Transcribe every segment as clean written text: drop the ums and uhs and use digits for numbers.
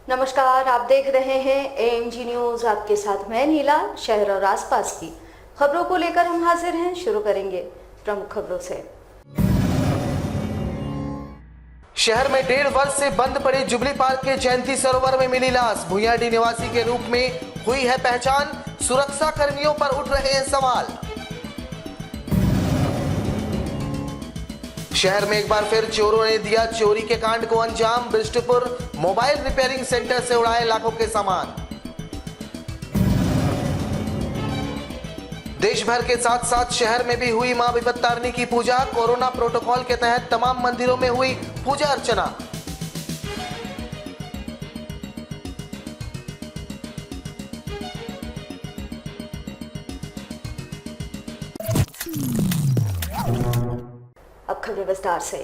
नमस्कार, आप देख रहे हैं एएनजी न्यूज। आपके साथ मैं नीला। शहर और आसपास की खबरों को लेकर हम हाजिर हैं। शुरू करेंगे प्रमुख खबरों से। शहर में 1.5 वर्ष से बंद पड़े जुबली पार्क के जयंती सरोवर में मिली लाश। भुइयाडीह निवासी के रूप में हुई है पहचान। सुरक्षा कर्मियों पर उठ रहे हैं सवाल। शहर में एक बार फिर चोरों ने दिया चोरी के कांड को अंजाम। बिष्टुपुर मोबाइल रिपेयरिंग सेंटर से उड़ाए लाखों के सामान। देश भर के साथ साथ शहर में भी हुई मां विपत्तारिणी की पूजा। कोरोना प्रोटोकॉल के तहत तमाम मंदिरों में हुई पूजा अर्चना। अब खबरें विस्तार से।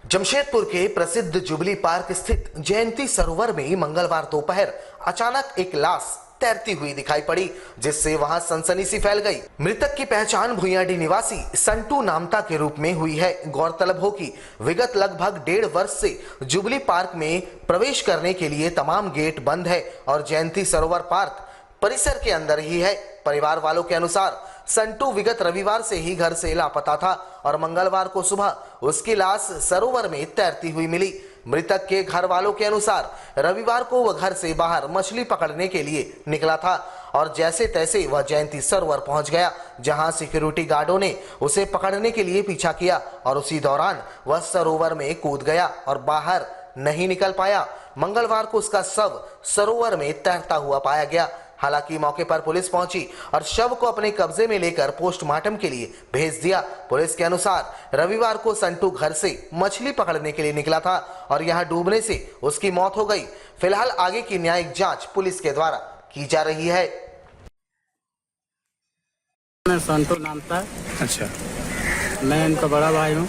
जमशेदपुर के प्रसिद्ध जुबली पार्क स्थित जयंती सरोवर में मंगलवार दोपहर अचानक एक लाश तैरती हुई दिखाई पड़ी, जिससे वहां सनसनी सी फैल गई। मृतक की पहचान भुइयाडीह निवासी संटू नामता के रूप में हुई है। गौरतलब हो कि विगत लगभग 1.5 वर्ष से जुबली पार्क में प्रवेश करने के लिए तमाम गेट बंद है और जयंती सरोवर पार्क परिसर के अंदर ही है। परिवार वालों के अनुसार संटू विगत रविवार से ही घर से लापता था और मंगलवार को सुबह उसकी लाश सरोवर में तैरती हुई मिली। मृतक के घर वालों के अनुसार रविवार को वह घर से बाहर मछली पकड़ने के लिए निकला था और जैसे तैसे वह जयंती सरोवर पहुंच गया, जहां सिक्योरिटी गार्डों ने उसे पकड़ने के लिए पीछा किया और उसी दौरान वह सरोवर में कूद गया और बाहर नहीं निकल पाया। मंगलवार को उसका शव सरोवर में तैरता हुआ पाया गया। हालांकि मौके पर पुलिस पहुंची और शव को अपने कब्जे में लेकर पोस्टमार्टम के लिए भेज दिया। पुलिस के अनुसार रविवार को संटू घर से मछली पकड़ने के लिए निकला था और यहां डूबने से उसकी मौत हो गई। फिलहाल आगे की न्यायिक जांच पुलिस के द्वारा की जा रही है। मैं संटू नाम था। अच्छा, मैं इनका बड़ा भाई हूँ।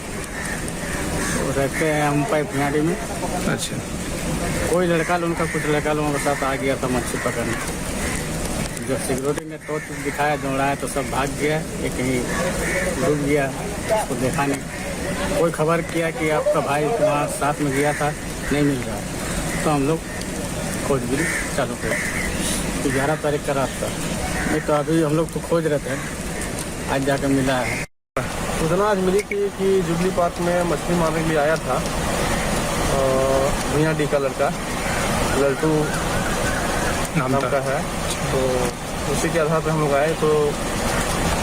रहते हैं हम भुइयाडीह में। अच्छा, कोई लड़का उनका कुछ लड़का लोगों के साथ आ गया था मछली पकड़ने। जब सिक्योरिटी ने टॉर्च दिखाया दौड़ाया तो सब भाग गया। एक कहीं डूब गया, उसको देखा नहीं। कोई खबर किया कि आपका भाई वहाँ साथ में गया था, नहीं मिल रहा, तो हम लोग खोजबीन चालू किया। 11 तारीख का रात था। नहीं तो अभी हम लोग तो खोज रहे थे, आज जाकर मिला है। सूचना आज मिली कि जुबली पार्क में मछली मारने के लिए आया था भुइयाडीह का लड़का, लल्टू नाम का है। तो उसी के आधार पर हम लोग आए तो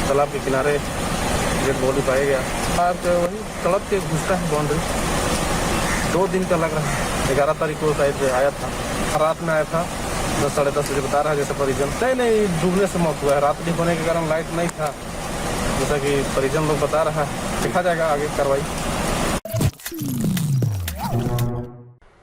तालाब के किनारे डेड बॉडी पाया गया। पार्क वही तड़प के घुसता है बाउंड्री। 2 दिन का लग रहा है। 11 तारीख को शायद आया था, रात में आया था 10 साढ़े 10 बजे बता रहा है। जैसे परिजन नहीं डूबने से मौत हुआ है। रात होने के कारण लाइट नहीं था, जैसा कि परिजन लोग बता रहा है। देखा जाएगा आगे कार्रवाई।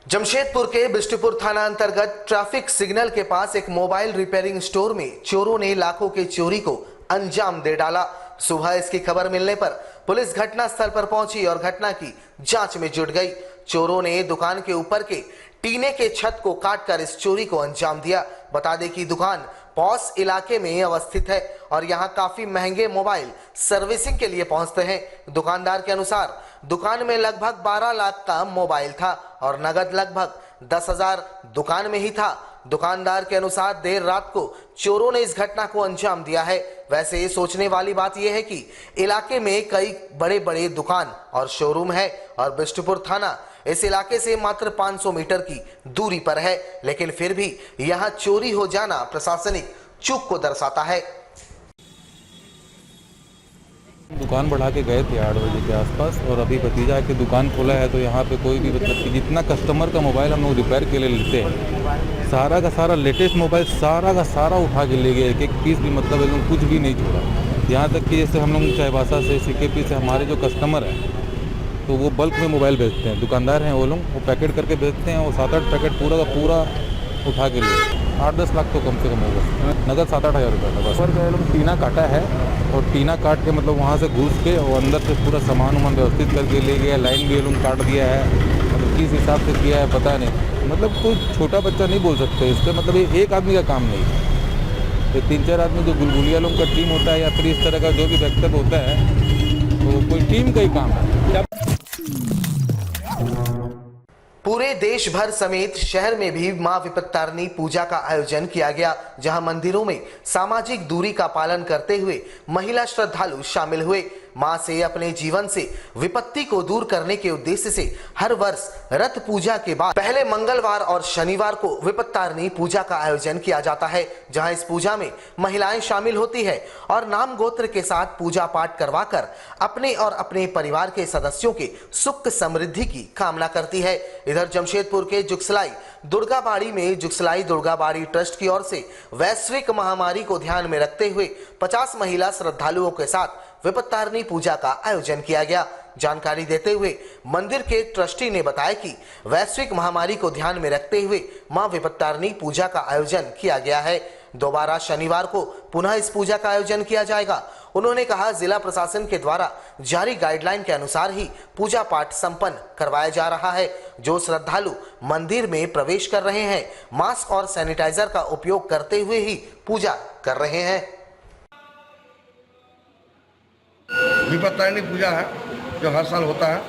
जमशेदपुर के बिष्टुपुर थाना अंतर्गत ट्रैफिक सिग्नल के पास एक मोबाइल रिपेयरिंग स्टोर में चोरों ने लाखों के चोरी को अंजाम दे डाला। सुबह इसकी खबर मिलने पर पुलिस घटनास्थल पर पहुंची और घटना की जांच में जुट गई। चोरों ने दुकान के ऊपर के टीने के छत को काटकर इस चोरी को अंजाम दिया। बता दें कि दुकान पॉस इलाके में अवस्थित है और यहां काफी महंगे मोबाइल सर्विसिंग के लिए पहुंचते हैं। दुकानदार के अनुसार दुकान में लगभग 12 लाख का मोबाइल था और नगद लगभग 10,000 दुकान में ही था। दुकानदार के अनुसार देर रात को चोरों ने इस घटना को अंजाम दिया है। वैसे सोचने वाली बात यह है कि इलाके में कई बड़े बड़े दुकान और शोरूम है और बिष्टुपुर थाना इस इलाके से मात्र 500 मीटर की दूरी पर है, लेकिन फिर भी यहां चोरी हो जाना प्रशासनिक चूक को दर्शाता है। दुकान बढ़ा के गए थे 8 बजे के आसपास और अभी भतीजा की दुकान खोला है। तो यहाँ पे कोई भी मतलब कि जितना कस्टमर का मोबाइल हम लोग रिपेयर के लिए लेते हैं, सारा का सारा लेटेस्ट मोबाइल सारा का सारा उठा के ले गए। एक पीस भी मतलब एकदम कुछ भी नहीं छोड़ा। यहाँ तक कि जैसे हम लोग चाईबासा से CKP से हमारे जो कस्टमर हैं तो वो बल्क में मोबाइल बेचते हैं। दुकानदार हैं वो लोग, वो पैकेट करके बेचते हैं। वो 7-8 पैकेट पूरा का पूरा उठा के लिए 8-10 लाख तो कम से कम होगा। नगद 7-8 हज़ार रुपये का बस। और ये लोग टीना काटा है और टीना काट के मतलब वहाँ से घुस के और अंदर से पूरा सामान वामान व्यवस्थित करके ले गया। लाइन भी ये लोग काट दिया है। मतलब किस हिसाब से किया है पता नहीं। मतलब कोई छोटा बच्चा नहीं बोल सकते इसके, मतलब ये एक आदमी का काम नहीं है। ये 3-4 आदमी जो गुलगुलिया लोग का टीम होता है या फिर इस तरह का जो भी व्यक्तित्व होता है तो कोई टीम का ही काम है। पूरे देश भर समेत शहर में भी मां विपत्तारिणी पूजा का आयोजन किया गया, जहां मंदिरों में सामाजिक दूरी का पालन करते हुए महिला श्रद्धालु शामिल हुए। मां से अपने जीवन से विपत्ति को दूर करने के उद्देश्य से हर वर्ष रथ पूजा के बाद पहले मंगलवार और शनिवार को विपत्तारिणी पूजा का आयोजन किया जाता है, जहां इस पूजा में महिलाएं शामिल होती है और नाम गोत्र के साथ पूजा पाठ करवाकर अपने और अपने परिवार के सदस्यों के सुख समृद्धि की कामना करती है। इधर जमशेदपुर के जुगसलाई दुर्गाबाड़ी में जुगसलाई दुर्गाबाड़ी ट्रस्ट की ओर से वैश्विक महामारी को ध्यान में रखते हुए 50 महिला श्रद्धालुओं के साथ विपत्तारिणी पूजा का आयोजन किया गया। जानकारी देते हुए मंदिर के ट्रस्टी ने बताया कि वैश्विक महामारी को ध्यान में रखते हुए मां विपत्तारिणी पूजा का आयोजन किया गया है। दोबारा शनिवार को पुनः इस पूजा का आयोजन किया जाएगा। उन्होंने कहा, जिला प्रशासन के द्वारा जारी गाइडलाइन के अनुसार ही पूजा पाठ संपन्न करवाया जा रहा है। जो श्रद्धालु मंदिर में प्रवेश कर रहे हैं, मास्क और सैनिटाइजर का उपयोग करते हुए ही पूजा कर रहे हैं। विपत्तारिणी पूजा है जो हर साल होता है।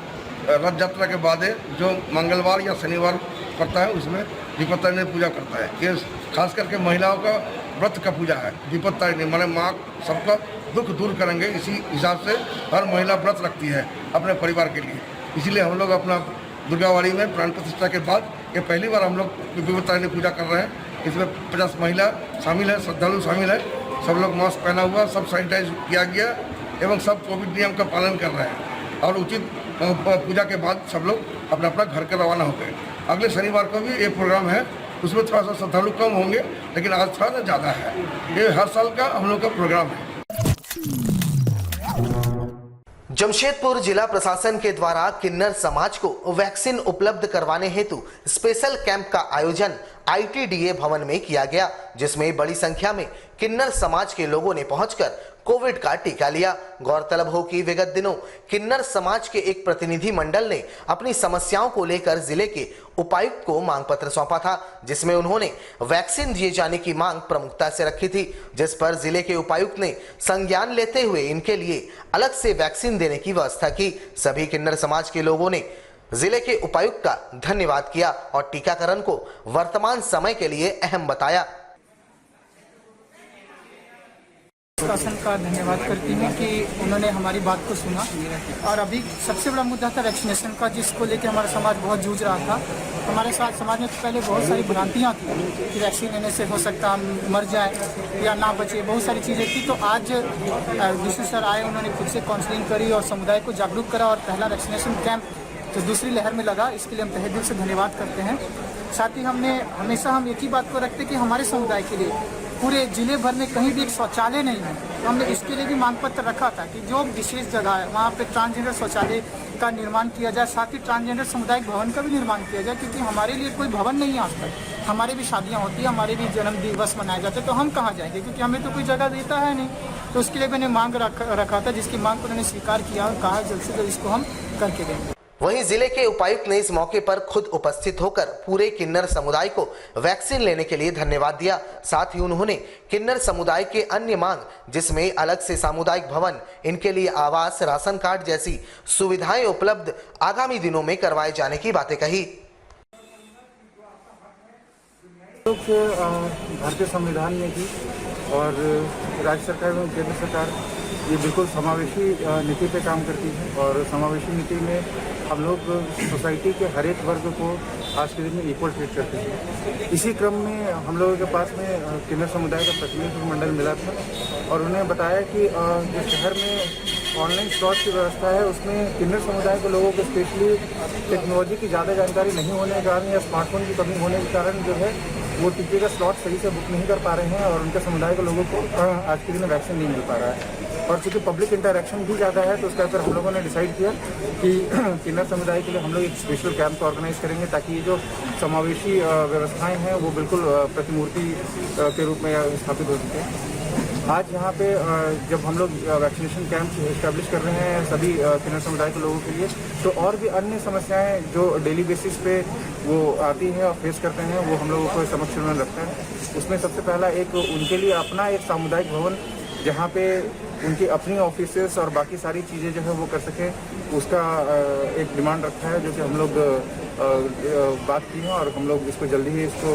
रथ यात्रा के बाद जो मंगलवार या शनिवार पड़ता है उसमें विपत्तारिणी पूजा करता है। ये खास करके महिलाओं का व्रत का पूजा है। विपत्तारिणी माने माँ सबका दुख दूर करेंगे, इसी हिसाब से हर महिला व्रत रखती है अपने परिवार के लिए। इसीलिए हम लोग अपना दुर्गाबाड़ी में प्राण प्रतिष्ठा के बाद ये पहली बार हम लोग विपत्तारिणी पूजा कर रहे हैं। इसमें 50 महिला शामिल है, श्रद्धालु शामिल है। सब लोग मास्क पहना हुआ, सब सैनिटाइज किया गया एवं सब कोविड नियम का पालन कर रहे हैं और उचित पूजा के बाद सब लोग अपना अपना घर के रवाना हो गए। अगले शनिवार को भी एक प्रोग्राम है, उसमें थोड़ा सा श्रद्धालु कम होंगे, लेकिन आज थोड़ा ज़्यादा है। ये हर साल का हम लोग का प्रोग्राम है। जमशेदपुर जिला प्रशासन के द्वारा किन्नर समाज को वैक्सीन उपलब्ध करवाने हेतु स्पेशल कैंप का आयोजन ITDA भवन में किया गया, जिसमें बड़ी संख्या में किन्नर समाज के लोगों ने पहुंचकर कोविड का टीका लिया। गौरतलब हो कि विगत दिनों किन्नर समाज के एक प्रतिनिधि मंडल ने अपनी समस्याओं को लेकर जिले के उपायुक्त को मांग पत्र सौंपा था, जिसमें उन्होंने वैक्सीन दिए जाने की मांग प्रमुखता से रखी थी, जिस पर जिले के उपायुक्त ने संज्ञान लेते हुए इनके लिए अलग से वैक्सीन देने की व्यवस्था की। सभी किन्नर समाज के लोगों ने जिले के उपायुक्त का धन्यवाद किया और टीकाकरण को वर्तमान समय के लिए अहम बताया। प्रशासन का धन्यवाद करती हूँ कि उन्होंने हमारी बात को सुना। और अभी सबसे बड़ा मुद्दा था वैक्सीनेशन का, जिसको लेकर हमारा समाज बहुत जूझ रहा था। हमारे साथ समाज में पहले बहुत सारी भ्रांतियाँ थी कि वैक्सीन लेने से हो सकता हम मर जाए या ना बचे, बहुत सारी चीज़ें थी। तो आज डीसी सर आए, उन्होंने खुद से काउंसलिंग करी और समुदाय को जागरूक करा और पहला वैक्सीनेशन कैंप जो दूसरी लहर में लगा, इसके लिए हम तहे दिल से धन्यवाद करते हैं। साथ ही हमेशा हम एक ही बात को रखते कि हमारे समुदाय के लिए पूरे जिले भर में कहीं भी एक शौचालय नहीं है। तो हमने इसके लिए भी मांग पत्र रखा था कि जो विशेष जगह है वहाँ पे ट्रांसजेंडर शौचालय का निर्माण किया जाए, साथ ही ट्रांसजेंडर सामुदायिक भवन का भी निर्माण किया जाए, क्योंकि हमारे लिए कोई भवन नहीं है आज तक। हमारे भी शादियाँ होती है, हमारे भी जन्म दिवस मनाए जाते हैं, तो हम कहाँ जाएंगे, क्योंकि हमें तो कोई जगह देता है नहीं। तो उसके लिए मैंने मांग रखा था, जिसकी मांग को उन्होंने स्वीकार किया और कहा जल्द से जल्द इसको हम करके देंगे। वहीं जिले के उपायुक्त ने इस मौके पर खुद उपस्थित होकर पूरे किन्नर समुदाय को वैक्सीन लेने के लिए धन्यवाद दिया। साथ ही उन्होंने किन्नर समुदाय के अन्य मांग, जिसमें अलग से सामुदायिक भवन, इनके लिए आवास, राशन कार्ड जैसी सुविधाएं उपलब्ध आगामी दिनों में करवाए जाने की बातें कही। भारतीय संविधान में भी और राज्य सरकार में केंद्र सरकार ये बिल्कुल समावेशी नीति पे काम करती है और समावेशी नीति में हम लोग सोसाइटी के हर एक वर्ग को आज के दिन में इक्वल ट्रीट करते हैं। इसी क्रम में हम लोगों के पास में किन्नर समुदाय का प्रतिनिधि मंडल मिला था और उन्हें बताया कि जो शहर में ऑनलाइन स्लॉट की व्यवस्था है उसमें किन्नर समुदाय के लोगों को स्पेशली टेक्नोलॉजी की ज़्यादा जानकारी नहीं होने के कारण या स्मार्टफोन की कमी होने के कारण जो है वो टीके का स्लॉट सही से बुक नहीं कर पा रहे हैं और उनके समुदाय के लोगों को आज के दिन में वैक्सीन नहीं मिल पा रहा है। और चूँकि पब्लिक इंटरेक्शन भी ज़्यादा है तो उसका फिर हम लोगों ने डिसाइड किया कि किन्नर समुदाय के लिए हम लोग एक स्पेशल कैंप ऑर्गेनाइज करेंगे ताकि ये जो समावेशी व्यवस्थाएं हैं वो बिल्कुल प्रतिमूर्ति के रूप में स्थापित हो सके। आज यहाँ पे जब हम लोग वैक्सीनेशन कैंप इस्टेब्लिश कर रहे हैं सभी किन्नर समुदाय के लोगों के लिए, तो और भी अन्य समस्याएं जो डेली बेसिस पे वो आती हैं और फेस करते हैं वो हम लोगों को समक्ष में रखता है। उसमें सबसे पहला एक उनके लिए अपना एक सामुदायिक भवन जहाँ पे उनकी अपनी ऑफिसेस और बाकी सारी चीज़ें जो है वो कर सकें, उसका एक डिमांड रखा है जो कि हम लोग बात की है और हम लोग इसको जल्दी ही इसको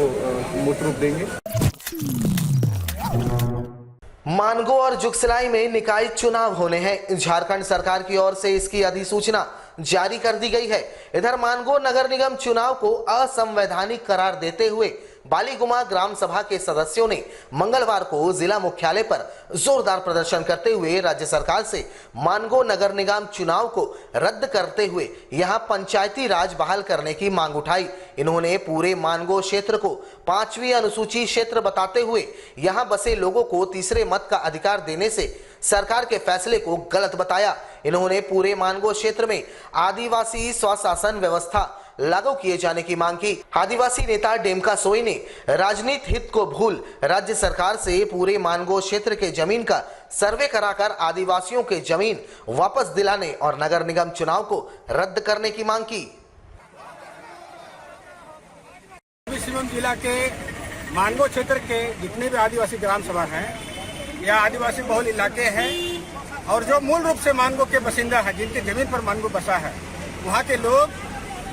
मूर्त रूप देंगे। मानगो और जुगसलाई में निकाय चुनाव होने हैं। झारखंड सरकार की ओर से इसकी अधिसूचना जारी कर दी गई है। इधर मानगो नगर निगम चुनाव को असंवैधानिक करार देते हुए बालीगुमा ग्राम सभा के सदस्यों ने मंगलवार को जिला मुख्यालय पर जोरदार प्रदर्शन करते हुए राज्य सरकार से मानगो नगर निगम चुनाव को रद्द करते हुए यहां पंचायती राज बहाल करने की मांग उठाई। इन्होंने पूरे मानगो क्षेत्र को 5वीं अनुसूची क्षेत्र बताते हुए यहां बसे लोगों को तीसरे मत का अधिकार देने से सरकार के फैसले को गलत बताया। इन्होंने पूरे मानगो क्षेत्र में आदिवासी स्वशासन व्यवस्था लागू किए जाने की मांग की। आदिवासी नेता डेमका सोई ने राजनीति हित को भूल राज्य सरकार से पूरे मानगो क्षेत्र के जमीन का सर्वे कराकर आदिवासियों के जमीन वापस दिलाने और नगर निगम चुनाव को रद्द करने की मांग की। शिवम जिला के मानगो क्षेत्र के जितने भी आदिवासी ग्राम सभा हैं या आदिवासी बहुल इलाके हैं और जो मूल रूप से मानगो के बासिंदा हैं, जिनके जमीन पर मानगो बसा है, वहाँ के लोग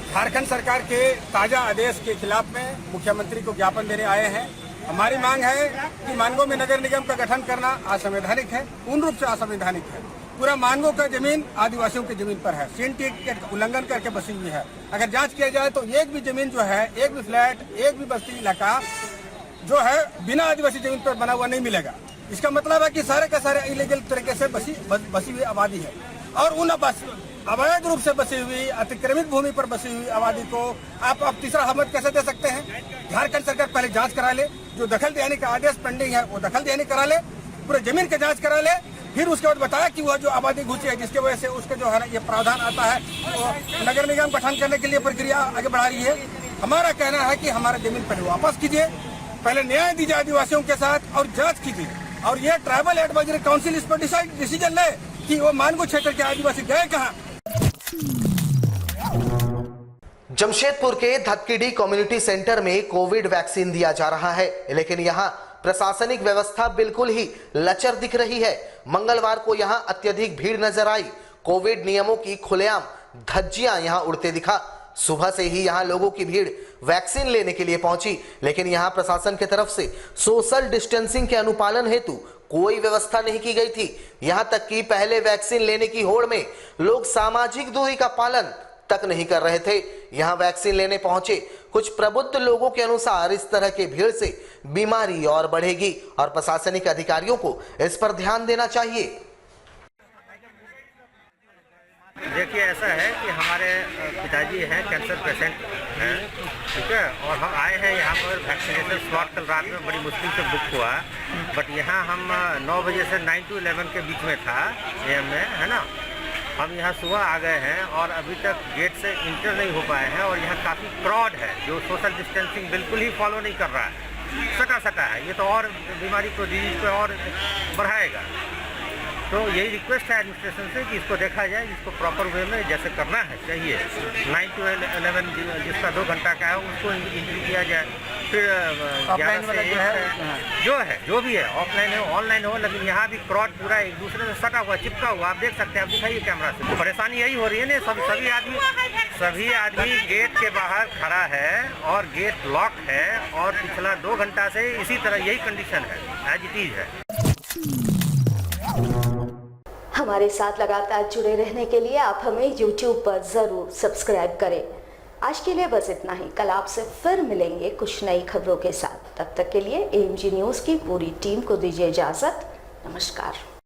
झारखंड सरकार के ताजा आदेश के खिलाफ में मुख्यमंत्री को ज्ञापन देने आए हैं। हमारी मांग है कि मानगो में नगर निगम का गठन करना असंवैधानिक है, पूर्ण रूप से असंवैधानिक है। पूरा मानगो का जमीन आदिवासियों की जमीन पर है, सीएनटी के उल्लंघन करके बसी हुई है। अगर जांच किया जाए तो एक भी जमीन जो है, एक भी फ्लैट, एक भी बस्ती इलाका जो है बिना आदिवासी जमीन पर बना हुआ नहीं मिलेगा। इसका मतलब है कि सारे का सारे इलीगल तरीके से बसी हुई आबादी है और उन अवैध रूप से बसी हुई अतिक्रमित भूमि पर बसी हुई आबादी को आप तीसरा हमत कैसे दे सकते हैं? झारखंड सरकार पहले जांच करा ले, जो दखल देने का आदेश पेंडिंग है वो दखल देने करा ले, पूरे जमीन की जांच करा ले, फिर उसके बाद बताया कि वह जो आबादी घुसी है जिसकी वजह से उसका जो है ना ये प्रावधान आता है, तो नगर निगम गठन करने के लिए प्रक्रिया आगे बढ़ा रही है। हमारा कहना है कि हमारा जमीन पहले वापस कीजिए, पहले न्याय दीजिए आदिवासियों के साथ और जाँच कीजिए और ये ट्राइबल एडवाइजरी काउंसिल इस पर डिसीजन ले कि वो मानगो क्षेत्र के आदिवासी गए कहाँ। जमशेदपुर के धक्कीडी कम्युनिटी सेंटर में कोविड वैक्सीन दिया जा रहा है, लेकिन यहां प्रशासनिक व्यवस्था बिल्कुल ही लचर दिख रही है। मंगलवार को यहां अत्यधिक भीड़ नजर आई। कोविड नियमों की खुलेआम धज्जियां यहां उड़ते दिखा। सुबह से ही यहां लोगों की भीड़ वैक्सीन लेने के लिए पहुंची, लेकिन यहां प्रशासन की तरफ से सोशल डिस्टेंसिंग के अनुपालन हेतु कोई व्यवस्था नहीं की गई थी। यहां तक कि पहले वैक्सीन लेने की होड़ में लोग सामाजिक दूरी का पालन तक नहीं कर रहे थे। यहां वैक्सीन लेने पहुंचे कुछ प्रबुद्ध लोगों के अनुसार इस तरह के भीड़ से बीमारी और बढ़ेगी और प्रशासनिक अधिकारियों को इस पर ध्यान देना चाहिए। देखिए, ऐसा है कि हमारे पिताजी हैं कैंसर पेशेंट हैं, ठीक है, और हम आए हैं यहाँ पर वैक्सीनेशन स्लॉट कल रात में बड़ी मुश्किल से बुक हुआ, बट यहाँ हम 9 बजे से 9 to 11 के बीच में था AM में, है ना। हम यहाँ सुबह आ गए हैं और अभी तक गेट से इंटर नहीं हो पाए हैं और यहाँ काफ़ी क्राउड है जो सोशल डिस्टेंसिंग बिल्कुल ही फॉलो नहीं कर रहा है, सटा है। ये तो और बीमारी को, डिजीज को और बढ़ाएगा। तो यही रिक्वेस्ट है एडमिनिस्ट्रेशन से कि इसको देखा जाए, इसको प्रॉपर वे में जैसे करना है चाहिए। 9 to 11 जिसका 2 घंटा का है उसको एंट्री किया जाए, फिर 11 से 1 जो भी है, ऑफलाइन हो ऑनलाइन हो, लेकिन यहाँ भी क्राउड पूरा एक दूसरे से सटा हुआ, चिपका हुआ, आप देख सकते हैं, आप दिखाइए कैमरा से। तो परेशानी यही हो रही है ना, सभी आदमी गेट के बाहर खड़ा है और गेट लॉक है और पिछला 2 घंटा से इसी तरह यही कंडीशन है, एज इट इज है। हमारे साथ लगातार जुड़े रहने के लिए आप हमें YouTube पर जरूर सब्सक्राइब करें। आज के लिए बस इतना ही। कल आपसे फिर मिलेंगे कुछ नई खबरों के साथ। तब तक के लिए AMG न्यूज़ की पूरी टीम को दीजिए इजाजत। नमस्कार।